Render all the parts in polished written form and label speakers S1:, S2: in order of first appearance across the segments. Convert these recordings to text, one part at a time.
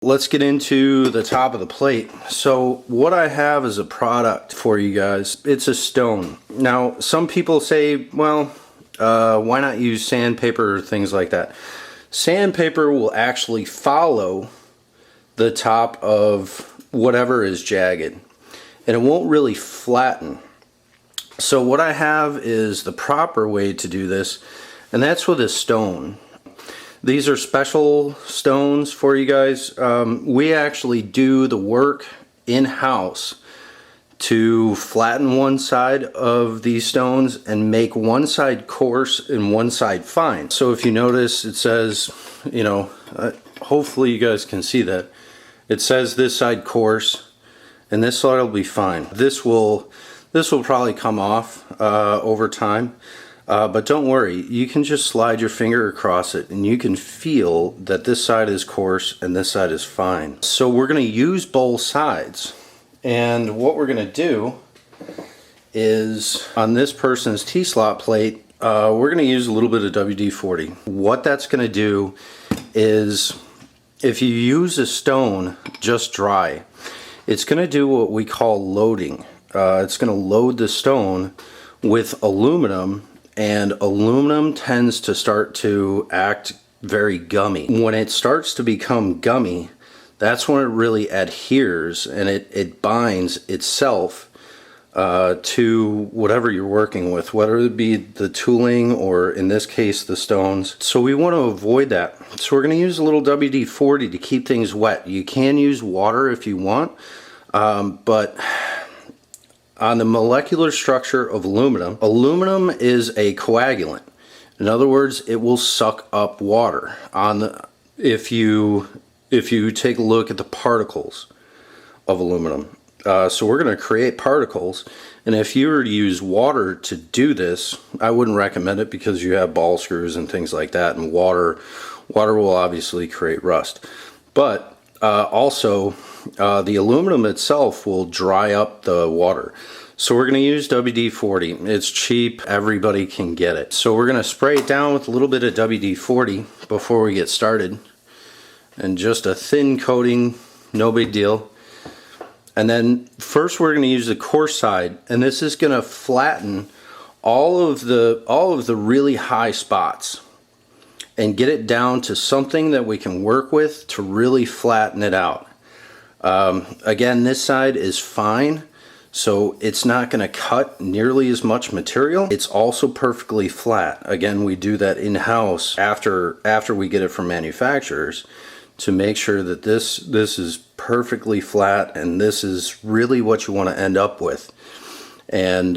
S1: Let's get into the top of the plate. So what I have is a product for you guys. It's a stone. Now, some people say, well, why not use sandpaper or things like that? Sandpaper will actually follow the top of whatever is jagged, and it won't really flatten. So what I have is the proper way to do this, and that's with a stone. These are special stones for you guys. We actually do the work in-house to flatten one side of these stones and make one side coarse and one side fine. So if you notice, it says, you know, hopefully you guys can see that. It says this side coarse and this side will be fine. This will probably come off over time. But don't worry, you can just slide your finger across it and you can feel that this side is coarse and this side is fine. So we're going to use both sides. And what we're going to do is, on this person's T-slot plate, we're going to use a little bit of WD-40. What that's going to do is, if you use a stone just dry, it's going to do what we call loading. It's going to load the stone with aluminum, and aluminum tends to start to act very gummy. When it starts to become gummy, that's when it really adheres and it binds itself to whatever you're working with, whether it be the tooling or, in this case, the stones. So we want to avoid that. So we're going to use a little WD-40 to keep things wet. You can use water if you want, but on the molecular structure of aluminum, aluminum is a coagulant. In other words, it will suck up water. If you take a look at the particles of aluminum. So we're going to create particles, and if you were to use water to do this, I wouldn't recommend it because you have ball screws and things like that, and water will obviously create rust. But also, the aluminum itself will dry up the water. So we're going to use WD-40. It's cheap, everybody can get it. So we're going to spray it down with a little bit of WD-40 before we get started. And just a thin coating, no big deal. And then first we're going to use the coarse side, and this is going to flatten all of the really high spots and get it down to something that we can work with to really flatten it out. Again, this side is fine, so it's not going to cut nearly as much material. It's also perfectly flat. Again, we do that in-house after we get it from manufacturers, to make sure that this is perfectly flat and this is really what you want to end up with. And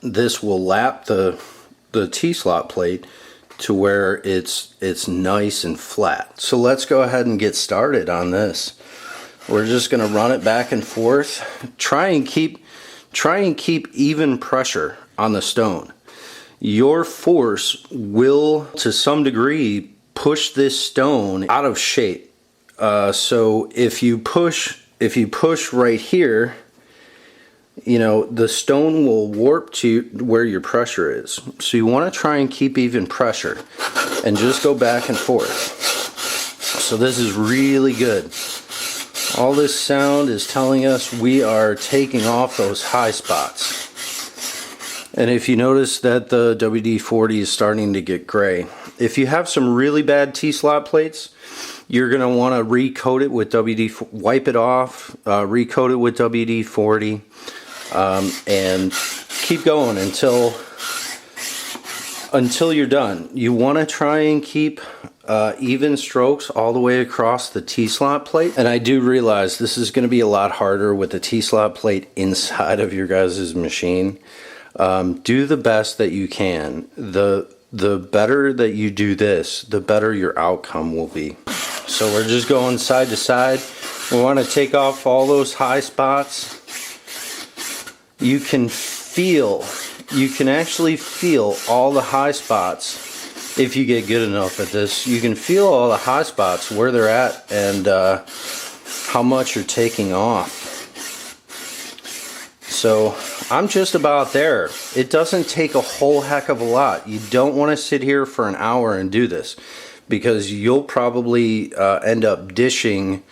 S1: this will lap the T-slot plate to where it's nice and flat. So let's go ahead and get started on this. We're just going to run it back and forth. Try and keep even pressure on the stone. Your force will, to some degree, push this stone out of shape. So if you push right here, you know, the stone will warp to where your pressure is. So you want to try and keep even pressure and just go back and forth. So this is really good. All this sound is telling us we are taking off those high spots. And if you notice that the WD-40 is starting to get gray, if you have some really bad T-slot plates, you're going to want to recoat it with WD-40, wipe it off, recoat it with WD-40, and keep going until you're done. You want to try and keep even strokes all the way across the T-slot plate. And I do realize this is going to be a lot harder with the T-slot plate inside of your guys' machine. Do the best that you can. The better that you do this, the better your outcome will be. So we're just going side to side. We want to take off all those high spots. You can actually feel all the high spots if you get good enough at this. You can feel all the high spots, where they're at, and how much you're taking off. So I'm just about there. It doesn't take a whole heck of a lot. You don't want to sit here for an hour and do this. because you'll probably end up dishing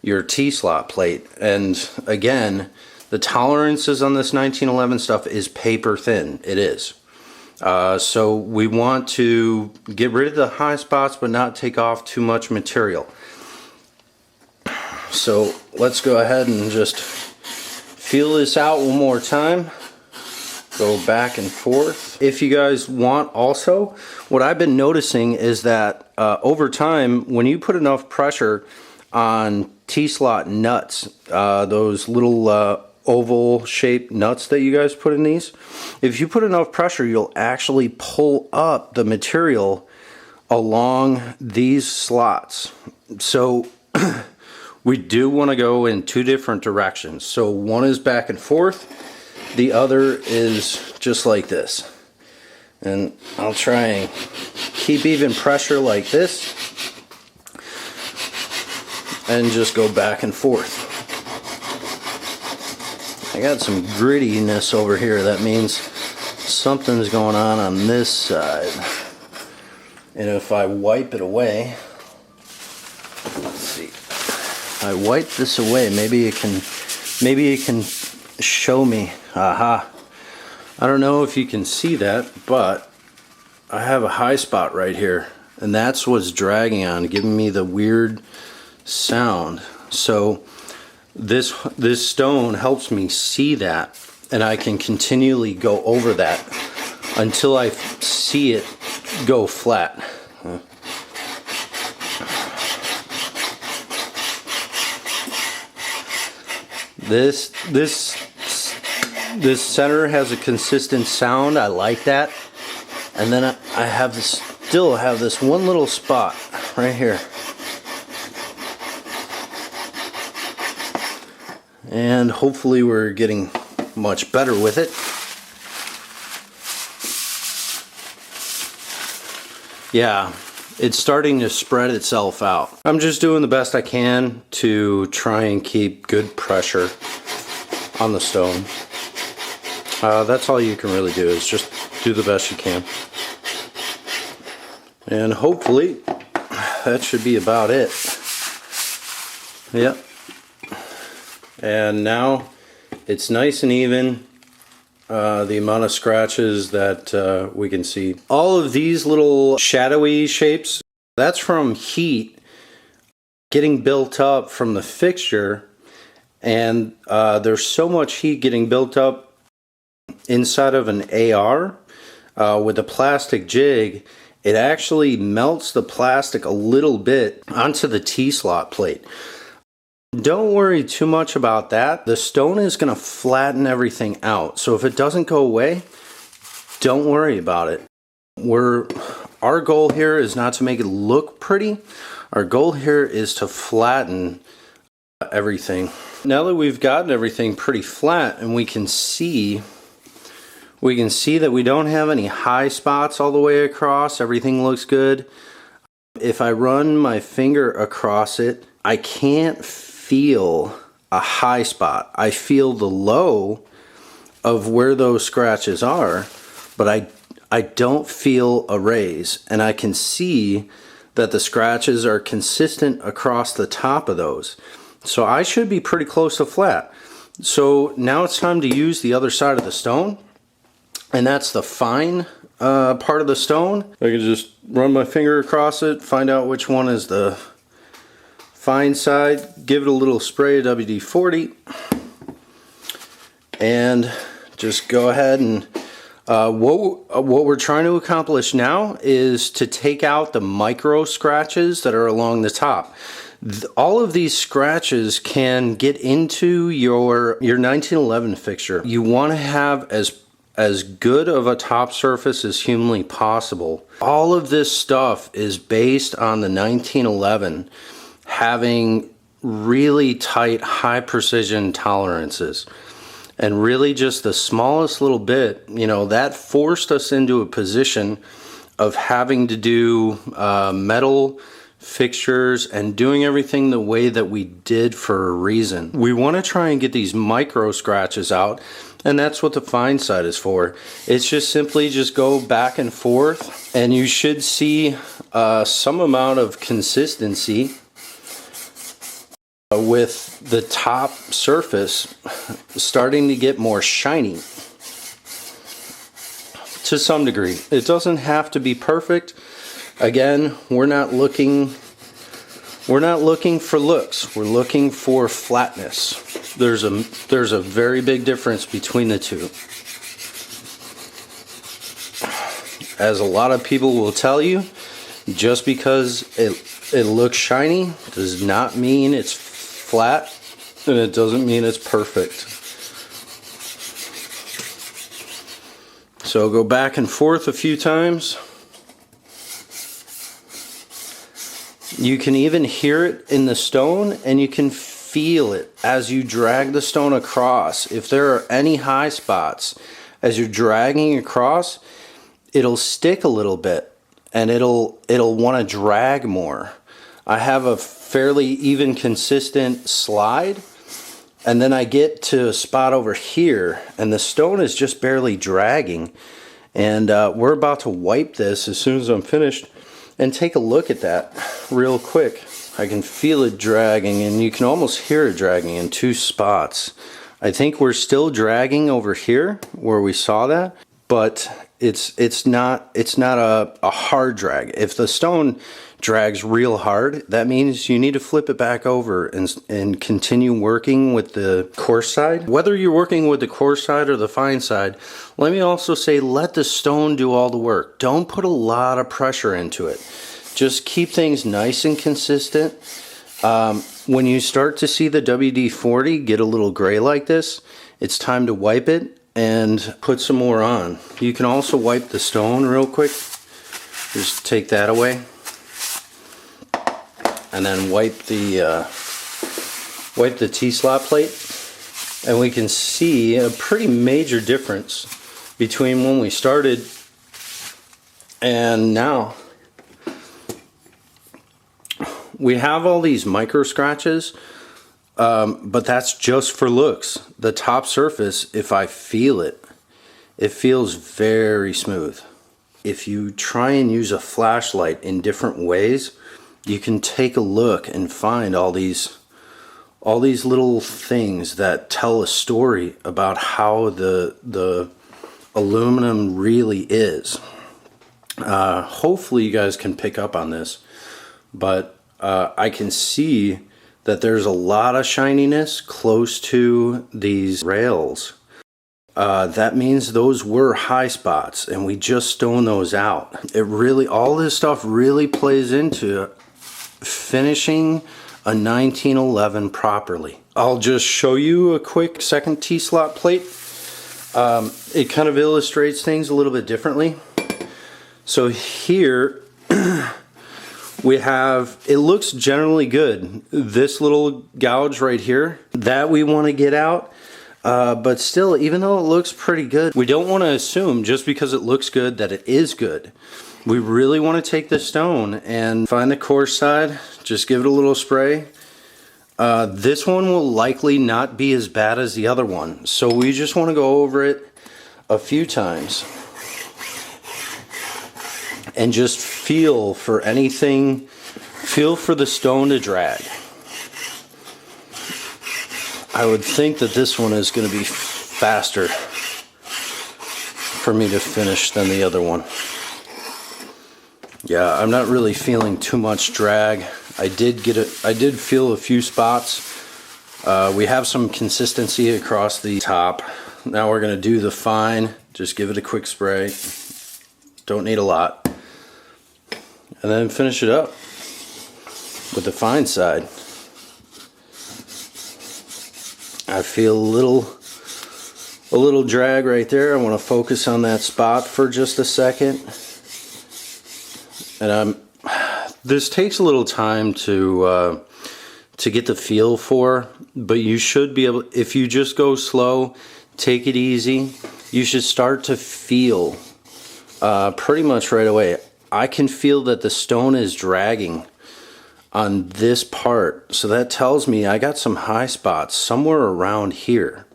S1: your T-slot plate. And again, the tolerances on this 1911 stuff is paper thin. It is. So we want to get rid of the high spots but not take off too much material. So let's go ahead and just feel this out one more time. Go back and forth. If you guys want also, what I've been noticing is that over time, when you put enough pressure on T-slot nuts, those little oval shaped nuts that you guys put in these, if you put enough pressure, you'll actually pull up the material along these slots. So we do want to go in two different directions. So one is back and forth, the other is just like this. And I'll try and keep even pressure like this and just go back and forth. I got some grittiness over here. That means something's going on this side. And if I wipe it away, let's see. If I wipe this away, maybe it can show me. Aha. I don't know if you can see that, but I have a high spot right here, and that's what's dragging on, giving me the weird sound. So this stone helps me see that, and I can continually go over that until I see it go flat. This center has a consistent sound. I like that. And then I have this, still have this one little spot right here. And hopefully we're getting much better with it. Yeah, it's starting to spread itself out. I'm just doing the best I can to try and keep good pressure on the stone. That's all you can really do, is just do the best you can. And hopefully that should be about it. Yep. And now it's nice and even, the amount of scratches that we can see. All of these little shadowy shapes, that's from heat getting built up from the fixture. And there's so much heat getting built up inside of an AR with a plastic jig, it actually melts the plastic a little bit onto the T-slot plate. Don't worry too much about that. The stone is going to flatten everything out. So if it doesn't go away, don't worry about it. Our goal here is not to make it look pretty. Our goal here is to flatten everything. Now that we've gotten everything pretty flat and we can see that we don't have any high spots all the way across, everything looks good. If I run my finger across it, I can't feel a high spot. I feel the low of where those scratches are, but I don't feel a raise, and I can see that the scratches are consistent across the top of those. So I should be pretty close to flat. So now it's time to use the other side of the stone, and that's the fine part of the stone. I can just run my finger across it, find out which one is the fine side, give it a little spray of WD-40, and just go ahead and what we're trying to accomplish now is to take out the micro scratches that are along the top. All of these scratches can get into your 1911 fixture. You want to have as good of a top surface as humanly possible. All of this stuff is based on the 1911 having really tight, high precision tolerances. And really just the smallest little bit, you know, that forced us into a position of having to do metal fixtures and doing everything the way that we did for a reason. We want to try and get these micro scratches out, and that's what the fine side is for. It's just simply just go back and forth, and you should see some amount of consistency with the top surface starting to get more shiny to some degree. It doesn't have to be perfect. Again, we're not looking for looks. We're looking for flatness. There's a very big difference between the two. As a lot of people will tell you, just because it looks shiny does not mean it's flat, and it doesn't mean it's perfect. So go back and forth a few times. You can even hear it in the stone, and you can feel it as you drag the stone across. If there are any high spots as you're dragging across, it'll stick a little bit, and it'll want to drag more. I have a fairly even consistent slide, and then I get to a spot over here, and the stone is just barely dragging. And we're about to wipe this as soon as I'm finished, and take a look at that real quick. I can feel it dragging, and you can almost hear it dragging in two spots. I think we're still dragging over here where we saw that, but it's not a hard drag. If the stone drags real hard, that means you need to flip it back over and continue working with the coarse side. Whether you're working with the coarse side or the fine side, let me also say, let the stone do all the work. Don't put a lot of pressure into it. Just keep things nice and consistent. When you start to see the WD-40 get a little gray like this, it's time to wipe it and put some more on. You can also wipe the stone real quick. Just take that away, and then wipe the T-slot plate, and we can see a pretty major difference between when we started and now. We have all these micro scratches, but that's just for looks. The top surface, if I feel it, it feels very smooth. If you try and use a flashlight in different ways, you can take a look and find all these little things that tell a story about how the aluminum really is. Hopefully you guys can pick up on this, but I can see that there's a lot of shininess close to these rails. That means those were high spots, and we just stoned those out. All this stuff really plays into finishing a 1911 properly. I'll just show you a quick second T-slot plate. It kind of illustrates things a little bit differently. So here we have, it looks generally good. This little gouge right here, that we want to get out. But still, even though it looks pretty good, we don't want to assume just because it looks good that it is good. We really want to take the stone and find the coarse side, just give it a little spray. This one will likely not be as bad as the other one, so we just want to go over it a few times and just feel for anything, feel for the stone to drag. I would think that this one is going to be faster for me to finish than the other one. Yeah, I'm not really feeling too much drag. I did feel a few spots. We have some consistency across the top. Now we're going to do the fine. Just give it a quick spray. Don't need a lot. And then finish it up with the fine side. I feel a little drag right there. I want to focus on that spot for just a second. And this takes a little time to get the feel for, but you should be able, if you just go slow, take it easy, you should start to feel pretty much right away. I can feel that the stone is dragging on this part, so that tells me I got some high spots somewhere around here.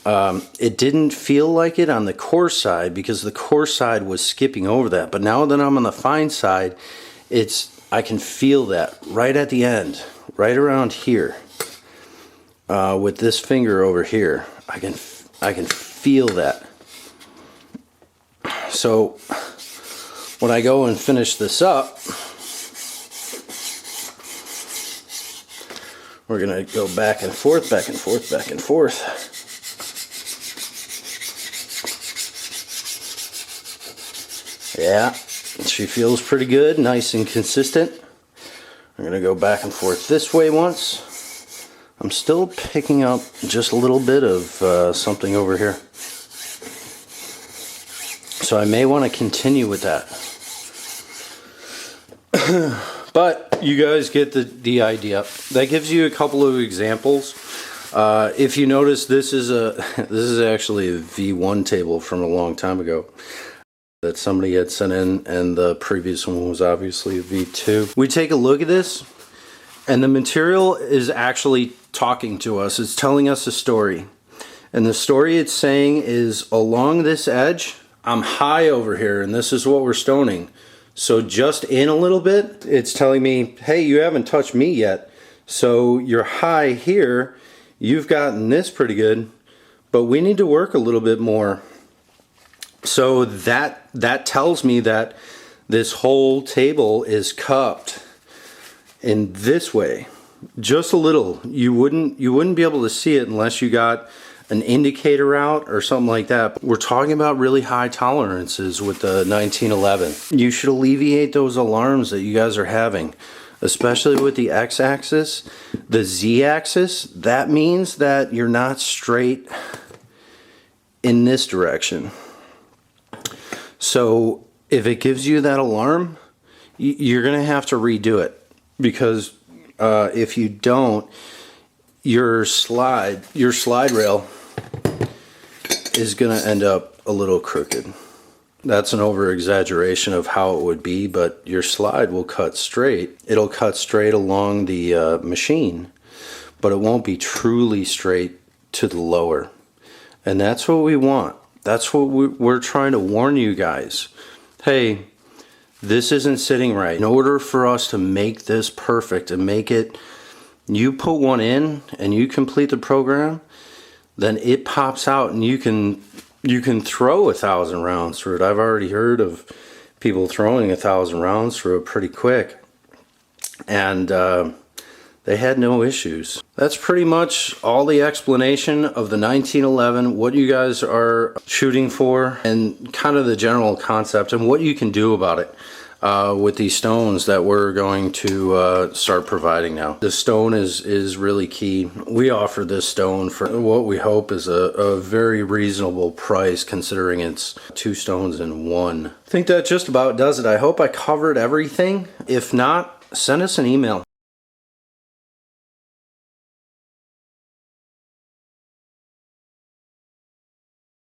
S1: It didn't feel like it on the coarse side because the coarse side was skipping over that. But now that I'm on the fine side, I can feel that right at the end, right around here, with this finger over here. I can feel that. So when I go and finish this up, we're gonna go back and forth, back and forth, back and forth. Yeah, she feels pretty good, nice and consistent. I'm gonna go back and forth this way once. I'm still picking up just a little bit of something over here. So I may want to continue with that. But you guys get the idea. That gives you a couple of examples. If you notice, this is actually a V1 table from a long time ago that somebody had sent in, and the previous one was obviously a V2. We take a look at this, and the material is actually talking to us. It's telling us a story. And the story it's saying is, along this edge, I'm high over here, and this is what we're stoning. So just in a little bit, it's telling me, hey, you haven't touched me yet. So you're high here, you've gotten this pretty good, but we need to work a little bit more. So that tells me that this whole table is cupped in this way, just a little. You wouldn't be able to see it unless you got an indicator out or something like that. We're talking about really high tolerances with the 1911. You should alleviate those alarms that you guys are having, especially with the x-axis. The z-axis, that means that you're not straight in this direction. So if it gives you that alarm, you're gonna have to redo it, because if you don't, your slide rail is gonna end up a little crooked. That's an over exaggeration of how it would be, but your slide will cut straight. It'll cut straight along the machine, but it won't be truly straight to the lower. And that's what we want. That's what we're trying to warn you guys. Hey, this isn't sitting right. In order for us to make this perfect and make it, you put one in and you complete the program, then it pops out and you can throw 1,000 rounds through it. I've already heard of people throwing 1,000 rounds through it pretty quick, and they had no issues. That's pretty much all the explanation of the 1911, what you guys are shooting for, and kind of the general concept and what you can do about it with these stones that we're going to start providing now. The stone is really key. We offer this stone for what we hope is a very reasonable price, considering it's 2 stones in 1. I think that just about does it. I hope I covered everything. If not, send us an email.